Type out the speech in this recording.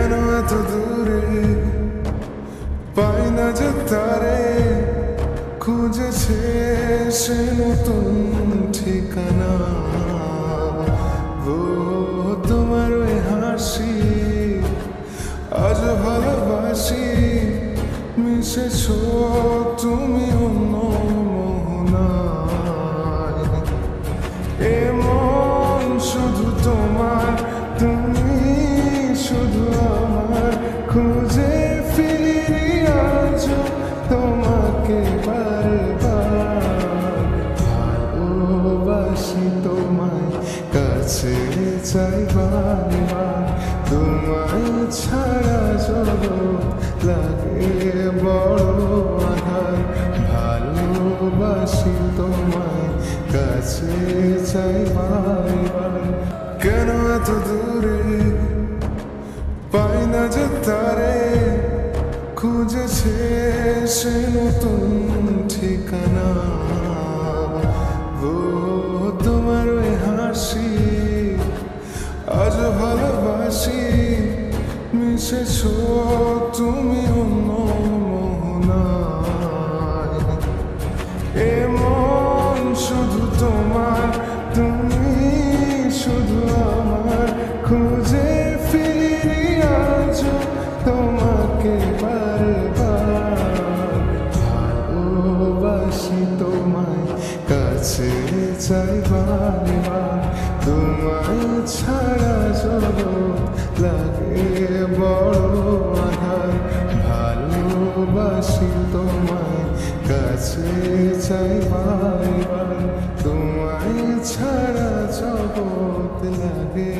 কেন এত দূরে পাই না যে তারে, খুঁজেছে সে নতুন ঠিকানা। ও তোমার ওই হাসি আজ ভালোবাসি, মিশেছ তুমি অন্য মোহনায়। এমন শুধু তোমার, তুমি শুধু আমার, খুঁজে ফিরি আজ তোমাকে বারবার। ভালোবাসি তোমায়, কাছে চাই বারবার, তোমায় ছাড়া জগৎ লাগে বড় আধার। ভালোবাসি তোমায়, কাছে চাই বারবার। কেন এত দূরে পাই না যে তারে, খুঁজেছে সে নতুন ঠিকানা। ও তোমার ওই হাসি আজ ভালোবাসি, মিশেছ তুমি অন্য মোহনায়। এমন শুধু তোমার, তুমি শুধু আমার, খুঁজে ফিরি আজ তোমাকে বারবার। ভালোবাসি তোমায়, কাছে চাই বারবার, তোমায় ছাড়া জগৎ লাগে বড় আধার। ভালোবাসি তোমায়, কাছে চাই বারবার, তোমায় ছাড়া জগৎ লাগে।